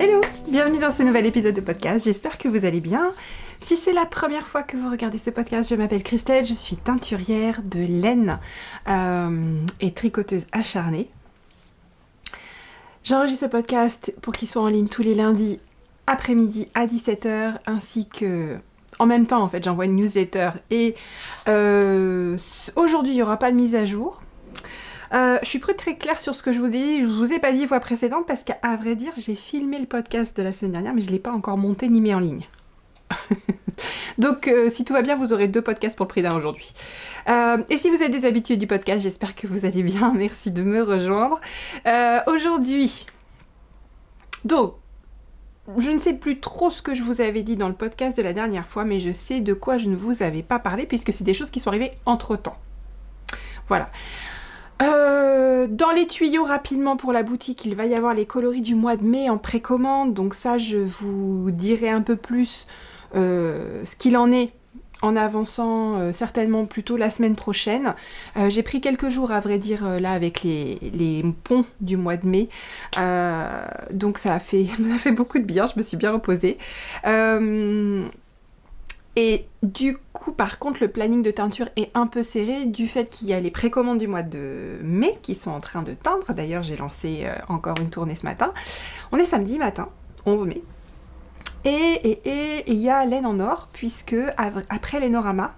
Hello, bienvenue dans ce nouvel épisode de podcast, j'espère que vous allez bien. Si c'est la première fois que vous regardez ce podcast, je m'appelle Christelle, je suis teinturière de laine et tricoteuse acharnée. J'enregistre ce podcast pour qu'il soit en ligne tous les lundis après-midi à 17h, ainsi que... En même temps, en fait, j'envoie une newsletter et aujourd'hui, il n'y aura pas de mise à jour. Je suis très claire sur ce que je vous dis. Je vous ai pas dit les fois précédentes parce qu'à vrai dire, j'ai filmé le podcast de la semaine dernière, mais je ne l'ai pas encore monté ni mis en ligne. Donc, si tout va bien, vous aurez 2 podcasts pour le prix d'un aujourd'hui. Et si vous êtes des habitués du podcast, j'espère que vous allez bien. Merci de me rejoindre. Aujourd'hui, donc, je ne sais plus trop ce que je vous avais dit dans le podcast de la dernière fois, mais je sais de quoi je ne vous avais pas parlé puisque c'est des choses qui sont arrivées entre-temps. Voilà. Dans les tuyaux rapidement pour la boutique, il va y avoir les coloris du mois de mai en précommande, donc ça je vous dirai un peu plus ce qu'il en est en avançant certainement plutôt la semaine prochaine. J'ai pris quelques jours à vrai dire là avec les ponts du mois de mai, donc ça m'a fait beaucoup de bien, je me suis bien reposée. Et du coup, par contre, le planning de teinture est un peu serré du fait qu'il y a les précommandes du mois de mai qui sont en train de teindre. D'ailleurs, j'ai lancé encore une tournée ce matin. On est samedi matin, 11 mai. Et il y a laine en or, puisque après l'Enorama,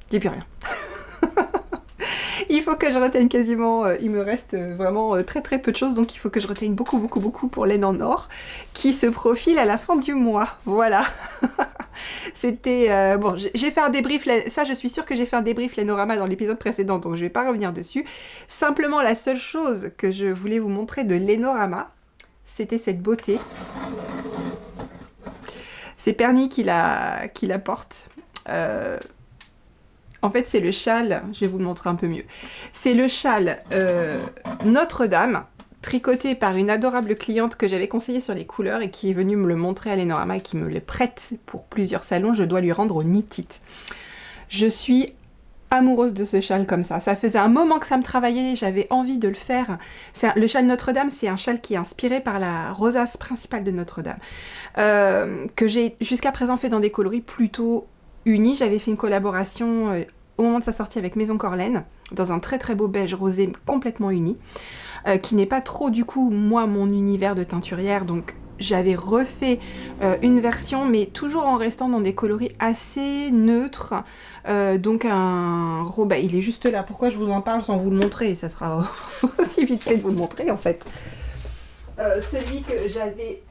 il n'y a plus rien. Il faut que je reteigne quasiment, il me reste vraiment très peu de choses, donc il faut que je reteigne beaucoup pour laine en or, qui se profile à la fin du mois, voilà. C'était, bon, j'ai fait un débrief, ça je suis sûre que j'ai fait un débrief l'Enorama dans l'épisode précédent, donc je vais pas revenir dessus. Simplement la seule chose que je voulais vous montrer de l'Enorama, c'était cette beauté. C'est Perny qui la porte. En fait, c'est le châle, je vais vous le montrer un peu mieux. C'est le châle Notre-Dame, tricoté par une adorable cliente que j'avais conseillé sur les couleurs et qui est venue me le montrer à l'Enorama et qui me le prête pour plusieurs salons. Je dois lui rendre au knit-it. Je suis amoureuse de ce châle comme ça. Ça faisait un moment que ça me travaillait, j'avais envie de le faire. Le châle Notre-Dame, c'est un châle qui est inspiré par la rosace principale de Notre-Dame, que j'ai jusqu'à présent fait dans des coloris plutôt unis. J'avais fait une collaboration au moment de sa sortie avec Maison Corlaine, dans un très beau beige rosé complètement uni, qui n'est pas trop du coup moi mon univers de teinturière, donc j'avais refait une version mais toujours en restant dans des coloris assez neutres, donc un bah, il est juste là, pourquoi je vous en parle sans vous le montrer, ça sera aussi vite fait de vous le montrer en fait. Celui que j'avais...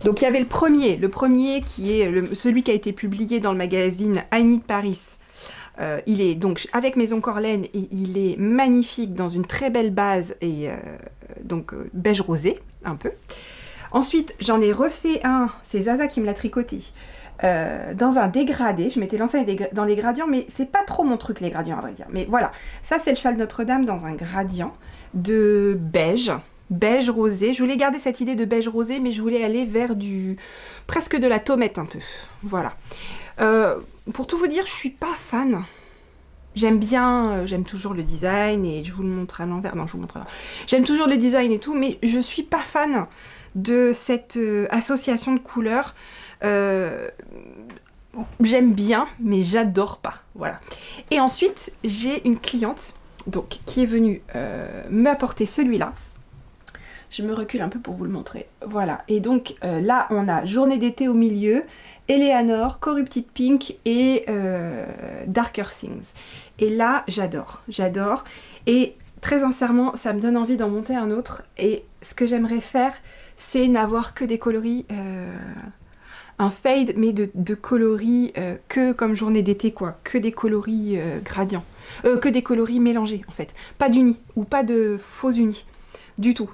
Donc il y avait le premier qui est celui qui a été publié dans le magazine I Need Paris. Il est donc avec Maison Corlaine et il est magnifique dans une très belle base et donc beige rosé un peu. Ensuite j'en ai refait un, c'est Zaza qui me l'a tricoté, dans un dégradé. Je m'étais lancée dans les gradients mais c'est pas trop mon truc les gradients à vrai dire. Mais voilà, ça c'est le châle Notre-Dame dans un gradient de beige rosé. Je voulais garder cette idée de beige rosé, mais je voulais aller vers presque de la taumette un peu. Voilà. Pour tout vous dire, je suis pas fan. J'aime toujours le design et je vous le montre à l'envers. Non, je vous montre à l'envers. J'aime toujours le design et tout, mais je suis pas fan de cette association de couleurs. J'aime bien, mais j'adore pas. Voilà. Et ensuite, j'ai une cliente donc, qui est venue m'apporter celui-là. Je me recule un peu pour vous le montrer. Voilà. Et donc là, on a Journée d'été au milieu, Eleanor, Corrupted Pink et Darker Things. Et là, j'adore. Et très sincèrement, ça me donne envie d'en monter un autre. Et ce que j'aimerais faire, c'est n'avoir que des coloris... un fade, mais de coloris que comme Journée d'été, quoi. Que des coloris gradients. Que des coloris mélangés, en fait. Pas d'unis, ou pas de faux unis. Du tout.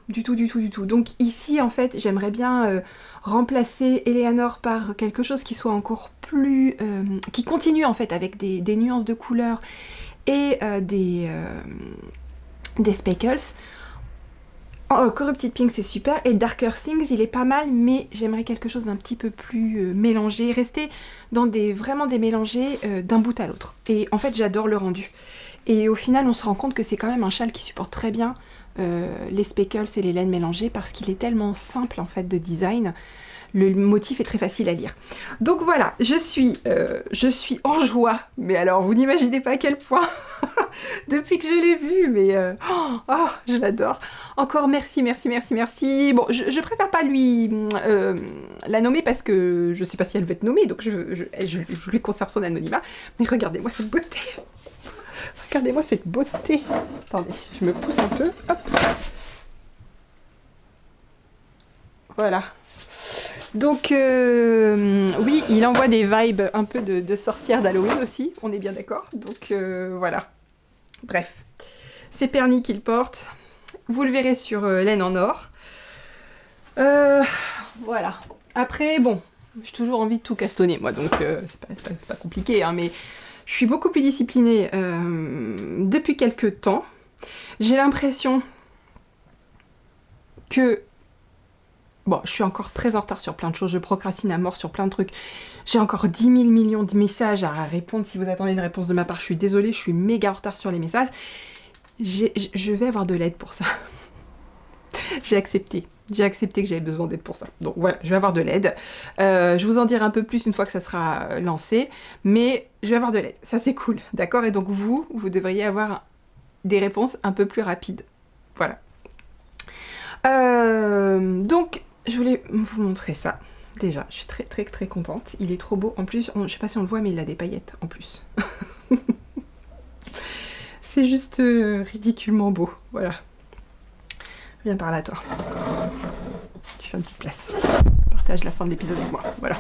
Donc ici, en fait, j'aimerais bien remplacer Eleanor par quelque chose qui soit encore plus... qui continue, en fait, avec des nuances de couleurs et des speckles. Corrupted Pink, c'est super. Et Darker Things, il est pas mal, mais j'aimerais quelque chose d'un petit peu plus mélangé. Rester dans vraiment des mélangés d'un bout à l'autre. Et en fait, j'adore le rendu. Et au final, on se rend compte que c'est quand même un châle qui supporte très bien les speckles et les laines mélangées parce qu'il est tellement simple en fait de design. Le motif est très facile à lire. Donc voilà, je suis en joie, mais alors vous n'imaginez pas à quel point depuis que je l'ai vu, mais je l'adore. Encore merci. Bon, je préfère pas lui la nommer parce que je sais pas si elle veut être nommée, donc je lui conserve son anonymat. Mais regardez-moi cette beauté. Regardez-moi cette beauté. Attendez, je me pousse un peu. Hop. Voilà. Donc, oui, il envoie des vibes un peu de sorcière d'Halloween aussi, on est bien d'accord. Donc, voilà. Bref, c'est pernis qu'il porte. Vous le verrez sur laine en or. Voilà. Après, bon, j'ai toujours envie de tout castonner, moi, donc c'est pas compliqué, hein, mais je suis beaucoup plus disciplinée depuis quelques temps. J'ai l'impression que... Bon, je suis encore très en retard sur plein de choses, je procrastine à mort sur plein de trucs. J'ai encore 10 000 millions de messages à répondre. Si vous attendez une réponse de ma part, je suis désolée, je suis méga en retard sur les messages. Je vais avoir de l'aide pour ça. J'ai accepté que j'avais besoin d'aide pour ça. Donc voilà, je vais avoir de l'aide. Je vous en dirai un peu plus une fois que ça sera lancé, mais je vais avoir de l'aide. Ça c'est cool, d'accord? Et donc vous devriez avoir des réponses un peu plus rapides. Voilà. Donc, je voulais vous montrer ça. Déjà, je suis très contente. Il est trop beau. En plus, je sais pas si on le voit, mais il a des paillettes en plus. C'est juste ridiculement beau. Voilà. Viens par là, toi. Tu fais une petite place. Partage la fin de l'épisode avec moi. Voilà.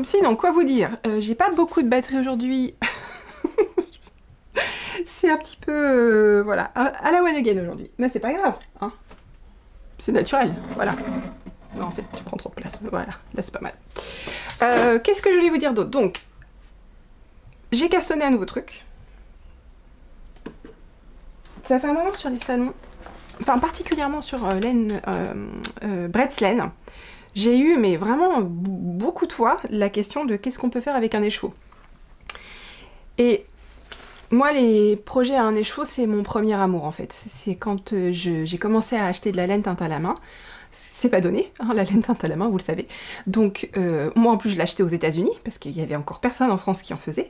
Sinon, quoi vous dire? J'ai pas beaucoup de batterie aujourd'hui. C'est un petit peu... voilà, à la one again aujourd'hui. Mais c'est pas grave, hein. C'est naturel, voilà. Non, en fait, tu prends trop de place. Voilà, là c'est pas mal. Qu'est-ce que je voulais vous dire d'autre? Donc, j'ai cassonné un nouveau truc. Ça fait un moment sur les salons, enfin particulièrement sur Bret's Laine, j'ai eu, mais vraiment beaucoup de fois, la question de qu'est-ce qu'on peut faire avec un écheveau. Et moi, les projets à un écheveau, c'est mon premier amour en fait. C'est quand j'ai commencé à acheter de la laine teinte à la main. C'est pas donné, hein, la laine teinte à la main, vous le savez. Donc, moi en plus, je l'ai acheté aux États-Unis parce qu'il y avait encore personne en France qui en faisait.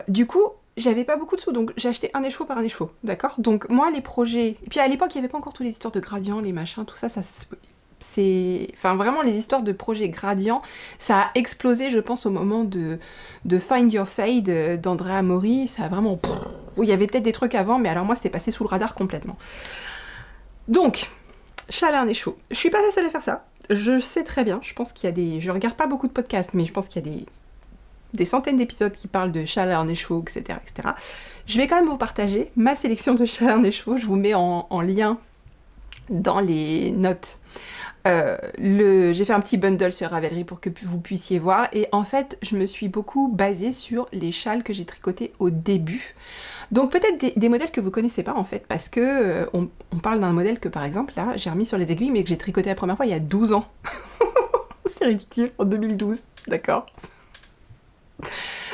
Du coup, j'avais pas beaucoup de sous, donc j'ai acheté un écheveau par un écheveau, d'accord? Donc, moi, les projets. Et puis à l'époque, il y avait pas encore toutes les histoires de gradients, les machins, tout ça, c'est... Enfin, vraiment, les histoires de projets gradients, ça a explosé, je pense, au moment de Find Your Fade d'Andrea Mori. Ça a vraiment... Oui, il y avait peut-être des trucs avant, mais alors moi, c'était passé sous le radar complètement. Donc, châle à un écheveau. Je suis pas la seule à faire ça. Je sais très bien. Je pense qu'il y a des... Je regarde pas beaucoup de podcasts, mais je pense qu'il y a des centaines d'épisodes qui parlent de châle à un écheveau, etc., etc. Je vais quand même vous partager ma sélection de châle à un écheveau. Je vous mets en lien dans les notes. J'ai fait un petit bundle sur Ravelry pour que vous puissiez voir, et en fait je me suis beaucoup basée sur les châles que j'ai tricotés au début, donc peut-être des modèles que vous connaissez pas en fait, parce que on parle d'un modèle que par exemple là j'ai remis sur les aiguilles mais que j'ai tricoté la première fois il y a 12 ans. C'est ridicule, en 2012, d'accord.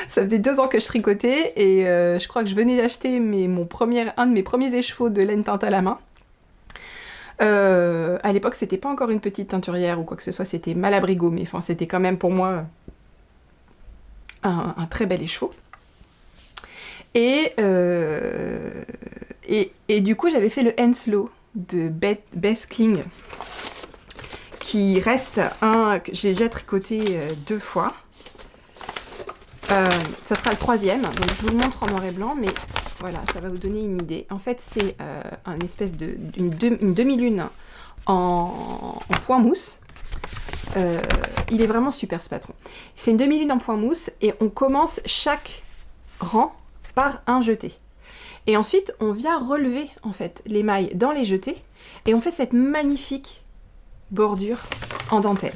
Ça faisait 2 ans que je tricotais et je crois que je venais d'acheter un de mes premiers écheveaux de laine teinte à la main. À l'époque, c'était pas encore une petite teinturière ou quoi que ce soit, c'était Malabrigo, mais enfin, c'était quand même pour moi un très bel écheveau. Et du coup, j'avais fait le Henslow de Beth Kling, qui reste que j'ai déjà tricoté 2 fois. Ça sera le 3e, donc je vous le montre en noir et blanc, mais voilà, ça va vous donner une idée. En fait, c'est une espèce une demi-lune en point mousse. Il est vraiment super ce patron. C'est une demi-lune en point mousse et on commence chaque rang par un jeté. Et ensuite, on vient relever en fait les mailles dans les jetés et on fait cette magnifique bordure en dentelle.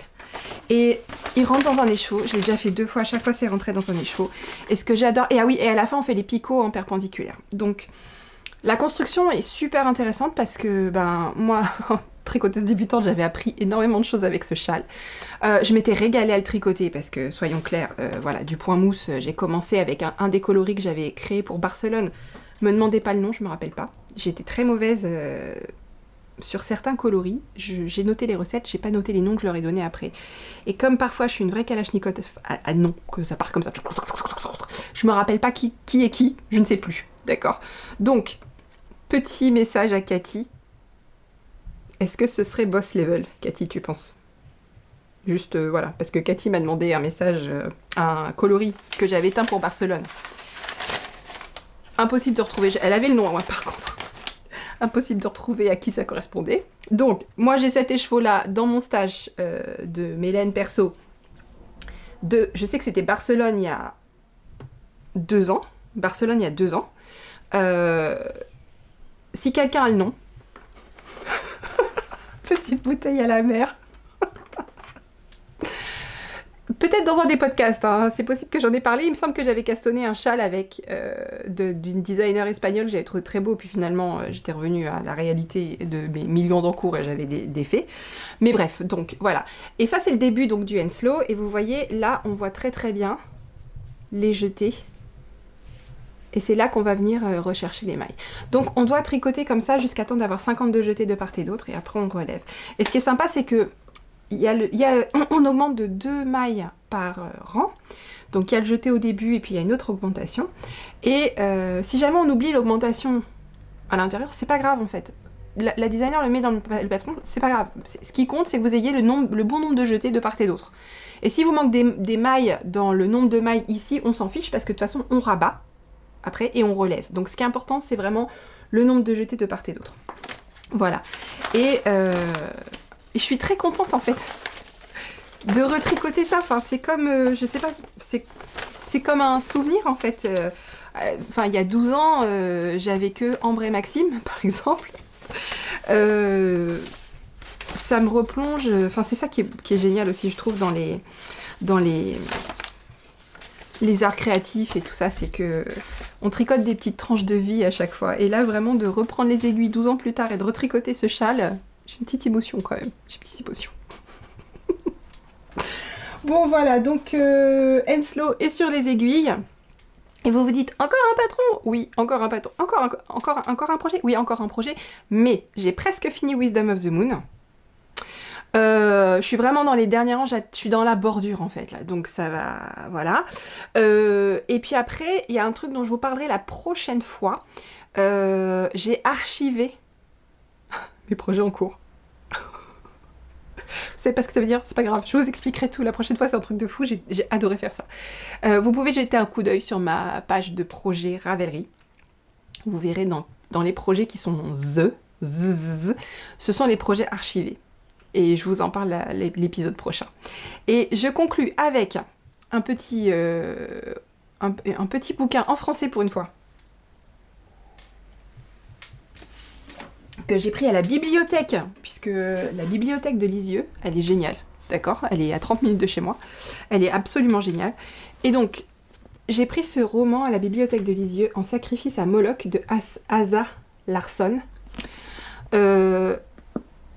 Et il rentre dans un écheveau, je l'ai déjà fait 2 fois, à chaque fois c'est rentré dans un écheveau. Et ce que j'adore, et ah oui, et à la fin on fait les picots en perpendiculaire. Donc la construction est super intéressante parce que moi, en tricoteuse débutante, j'avais appris énormément de choses avec ce châle. Je m'étais régalée à le tricoter parce que, soyons clairs, voilà, du point mousse, j'ai commencé avec un des coloris que j'avais créé pour Barcelone. Me demandez pas le nom, je me rappelle pas. J'étais très mauvaise sur certains coloris. J'ai noté les recettes, j'ai pas noté les noms que je leur ai donnés après. Et comme parfois je suis une vraie kalachnikov à non, que ça part comme ça, je me rappelle pas qui est qui, je ne sais plus. D'accord. Donc, petit message à Cathy. Est-ce que ce serait boss level, Cathy, tu penses? Juste, voilà, parce que Cathy m'a demandé un message, un coloris que j'avais teint pour Barcelone. Impossible de retrouver, elle avait le nom, moi, par contre. Impossible de retrouver à qui ça correspondait. Donc, moi, j'ai cet écheveau-là dans mon stage de Mélène perso. Je sais que c'était Barcelone il y a 2 ans. Barcelone il y a 2 ans. Si quelqu'un a le nom, petite bouteille à la mer. Peut-être dans un des podcasts, hein. C'est possible que j'en ai parlé. Il me semble que j'avais castonné un châle avec d'une designer espagnole que j'avais trouvé très beau, puis finalement j'étais revenue à la réalité de mes millions d'encours et j'avais des faits. Mais bref, donc voilà. Et ça c'est le début donc du Henslow, et vous voyez là on voit très très bien les jetés. Et c'est là qu'on va venir rechercher les mailles. Donc on doit tricoter comme ça jusqu'à temps d'avoir 52 jetés de part et d'autre, et après on relève. Et ce qui est sympa, c'est que on augmente de 2 mailles par rang. Donc il y a le jeté au début et puis il y a une autre augmentation. Et si jamais on oublie l'augmentation à l'intérieur, c'est pas grave en fait. La designer le met dans le patron, c'est pas grave. Ce qui compte, c'est que vous ayez le bon nombre de jetés de part et d'autre. Et si vous manque des mailles dans le nombre de mailles ici, on s'en fiche parce que de toute façon on rabat après et on relève. Donc ce qui est important, c'est vraiment le nombre de jetés de part et d'autre. Voilà. Et je suis très contente en fait de retricoter ça. Enfin, c'est comme, je sais pas, c'est comme un souvenir en fait. Enfin, il y a 12 ans, j'avais que Ambre et Maxime, par exemple. Ça me replonge. Enfin, c'est ça qui est génial aussi, je trouve, dans les arts créatifs et tout ça, c'est que on tricote des petites tranches de vie à chaque fois. Et là, vraiment, de reprendre les aiguilles 12 ans plus tard et de retricoter ce châle, j'ai une petite émotion quand même. J'ai une petite émotion. Bon, voilà, donc Henslow est sur les aiguilles. Et vous vous dites, encore un patron? Oui, encore un patron. Encore un projet? Oui, encore un projet. Mais j'ai presque fini Wisdom of the Moon. Je suis vraiment dans les derniers rangs, je suis dans la bordure en fait là, donc ça va, voilà. Et puis après, il y a un truc dont je vous parlerai la prochaine fois. J'ai archivé mes projets en cours. C'est pas ce que ça veut dire, c'est pas grave, je vous expliquerai tout la prochaine fois, c'est un truc de fou, j'ai adoré faire ça. Vous pouvez jeter un coup d'œil sur ma page de projet Ravelry. Vous verrez dans les projets qui sont ce sont les projets archivés. Et je vous en parle l'épisode prochain. Et je conclus avec un petit bouquin en français pour une fois. Que j'ai pris à la bibliothèque, puisque la bibliothèque de Lisieux, elle est géniale, d'accord? Elle est à 30 minutes de chez moi. Elle est absolument géniale. Et donc, j'ai pris ce roman à la bibliothèque de Lisieux, En sacrifice à Moloch, de Asa Larsson.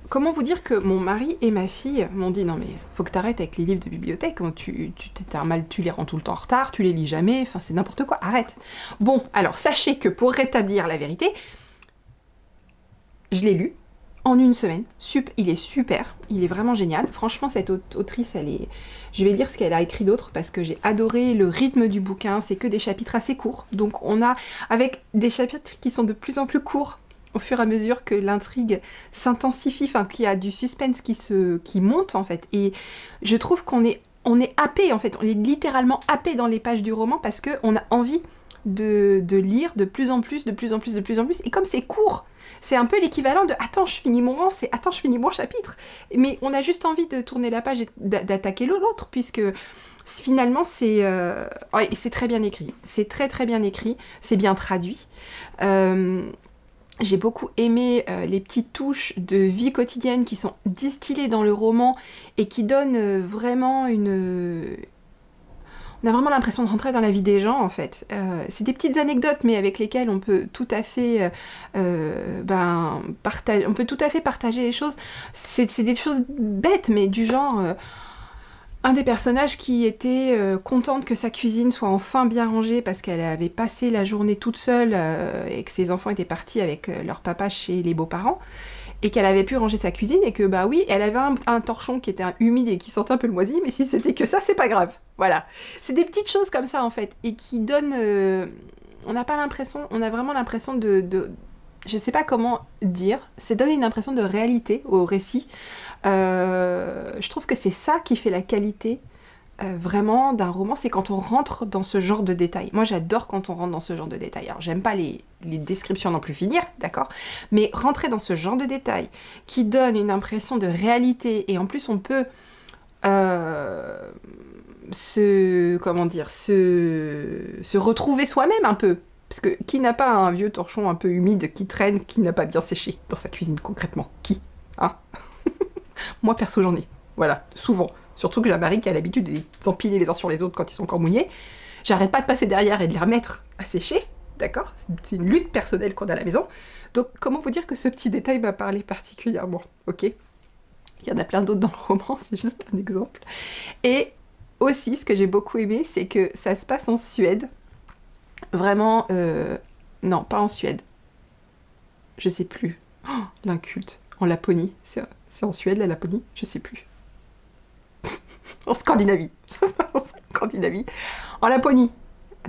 Comment vous dire que mon mari et ma fille m'ont dit non mais faut que t'arrêtes avec les livres de bibliothèque, tu les rends tout le temps en retard, tu les lis jamais, enfin c'est n'importe quoi, arrête. Bon, alors sachez que pour rétablir la vérité, je l'ai lu en une semaine, il est super, il est vraiment génial. Franchement cette autrice, je vais dire ce qu'elle a écrit d'autre parce que j'ai adoré le rythme du bouquin, c'est que des chapitres assez courts, donc on a avec des chapitres qui sont de plus en plus courts, au fur et à mesure que l'intrigue s'intensifie, enfin qu'il y a du suspense qui monte en fait. Et je trouve qu'on est happé en fait, on est littéralement happé dans les pages du roman parce qu'on a envie de lire de plus en plus. Et comme c'est court, c'est un peu l'équivalent de attends je finis mon rang, c'est attends je finis mon chapitre. Mais on a juste envie de tourner la page et d'attaquer l'autre puisque finalement c'est très bien écrit. C'est très très bien écrit, c'est bien traduit. J'ai beaucoup aimé les petites touches de vie quotidienne qui sont distillées dans le roman et qui donnent vraiment on a vraiment l'impression de rentrer dans la vie des gens en fait. C'est des petites anecdotes mais avec lesquelles on peut tout à fait partager les choses. C'est des choses bêtes mais du genre... un des personnages qui était contente que sa cuisine soit enfin bien rangée parce qu'elle avait passé la journée toute seule et que ses enfants étaient partis avec leur papa chez les beaux-parents et qu'elle avait pu ranger sa cuisine et que bah oui, elle avait un torchon qui était humide et qui sentait un peu le moisi, mais si c'était que ça, c'est pas grave. Voilà. C'est des petites choses comme ça en fait et qui donnent... on n'a pas l'impression, on a vraiment l'impression de je sais pas comment dire, c'est donner une impression de réalité au récit. Je trouve que c'est ça qui fait la qualité vraiment d'un roman, c'est quand on rentre dans ce genre de détails. Moi j'adore quand on rentre dans ce genre de détails. Alors j'aime pas les descriptions non plus finir, d'accord, mais rentrer dans ce genre de détails qui donne une impression de réalité et en plus on peut se retrouver soi-même un peu. Parce que qui n'a pas un vieux torchon un peu humide qui traîne, qui n'a pas bien séché dans sa cuisine concrètement? Qui? Hein? Moi perso j'en ai. Voilà, souvent. Surtout que j'ai un mari qui a l'habitude de les empiler les uns sur les autres quand ils sont encore mouillés. J'arrête pas de passer derrière et de les remettre à sécher, d'accord? C'est une lutte personnelle qu'on a à la maison. Donc comment vous dire que ce petit détail m'a parlé particulièrement, ok? Il y en a plein d'autres dans le roman, c'est juste un exemple. Et aussi, ce que j'ai beaucoup aimé, c'est que ça se passe en Suède. Vraiment, non, pas en Suède. Je sais plus. Oh, l'inculte. En Laponie. C'est en Suède, la Laponie? Je sais plus. En Scandinavie. Ça se passe en Scandinavie. En Laponie.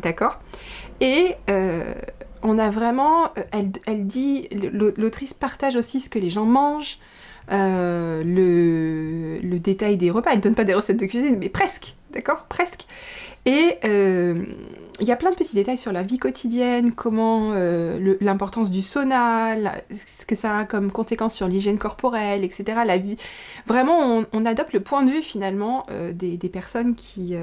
D'accord? Et on a vraiment... Elle dit... L'autrice partage aussi ce que les gens mangent, le détail des repas. Elle donne pas des recettes de cuisine, mais presque. D'accord? Presque. Et il y a plein de petits détails sur la vie quotidienne, comment l'importance du sauna, ce que ça a comme conséquence sur l'hygiène corporelle, etc. La vie. Vraiment, on adopte le point de vue finalement des personnes qui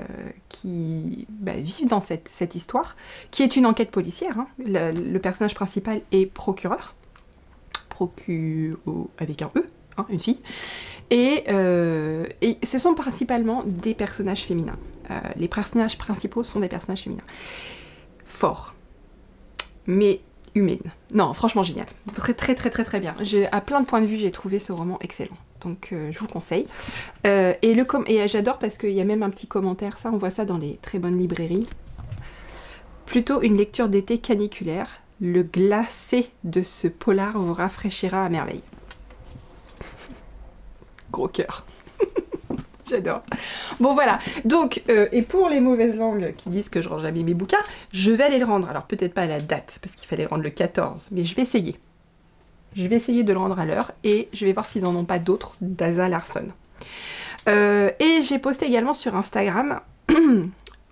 vivent dans cette histoire, qui est une enquête policière. Hein. Le personnage principal est procureur, avec un E, hein, une fille. Et ce sont principalement des personnages féminins. Les personnages principaux sont des personnages féminins. Forts, mais humaines. Non, franchement génial. Très très très très très bien. À plein de points de vue, j'ai trouvé ce roman excellent. Donc je vous le conseille. Et j'adore parce qu'il y a même un petit commentaire, ça on voit ça dans les très bonnes librairies. Plutôt une lecture d'été caniculaire. Le glacé de ce polar vous rafraîchira à merveille. Gros cœur. J'adore. Bon voilà, donc, et pour les mauvaises langues qui disent que je range jamais mes bouquins, je vais aller le rendre. Alors peut-être pas à la date, parce qu'il fallait le rendre le 14, mais je vais essayer. Je vais essayer de le rendre à l'heure, et je vais voir s'ils en ont pas d'autres d'Asa Larsson. Et j'ai posté également sur Instagram,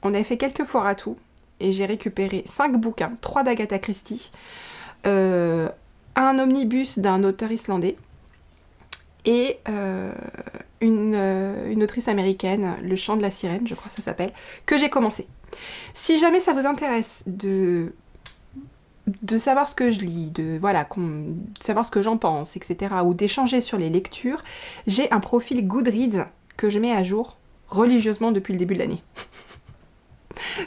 on a fait quelques foires à tout, et j'ai récupéré 5 bouquins, 3 d'Agatha Christie, un omnibus d'un auteur islandais, et une autrice américaine, Le Chant de la Sirène, je crois que ça s'appelle, que j'ai commencé. Si jamais ça vous intéresse de savoir ce que je lis, de savoir ce que j'en pense, etc., ou d'échanger sur les lectures, j'ai un profil Goodreads que je mets à jour religieusement depuis le début de l'année.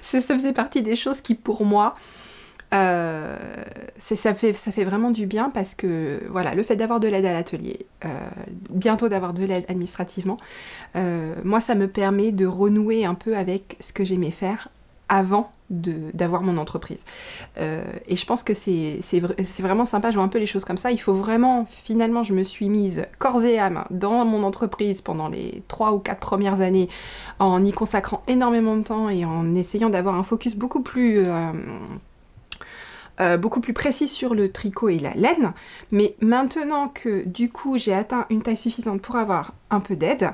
Ça faisait partie des choses qui, pour moi, ça fait vraiment du bien parce que voilà, le fait d'avoir de l'aide à l'atelier, bientôt d'avoir de l'aide administrativement, moi ça me permet de renouer un peu avec ce que j'aimais faire avant d'avoir mon entreprise. Et je pense que c'est vraiment sympa, je vois un peu les choses comme ça. Il faut vraiment, finalement, je me suis mise corps et âme dans mon entreprise pendant les 3 ou 4 premières années, en y consacrant énormément de temps et en essayant d'avoir un focus beaucoup plus précis sur le tricot et la laine, mais maintenant que du coup j'ai atteint une taille suffisante pour avoir un peu d'aide,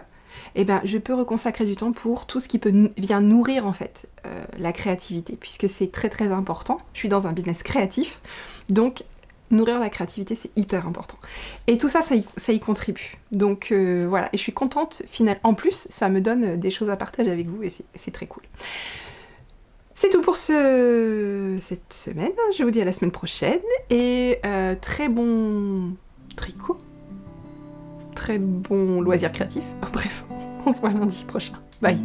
eh ben, je peux reconsacrer du temps pour tout ce qui vient nourrir en fait la créativité, puisque c'est très très important. Je suis dans un business créatif, donc nourrir la créativité c'est hyper important. Et tout ça, ça y contribue. Donc voilà, et je suis contente, finalement, en plus ça me donne des choses à partager avec vous et c'est très cool. C'est tout pour cette semaine, je vous dis à la semaine prochaine, et très bon tricot, très bon loisir créatif, bref, on se voit lundi prochain, bye.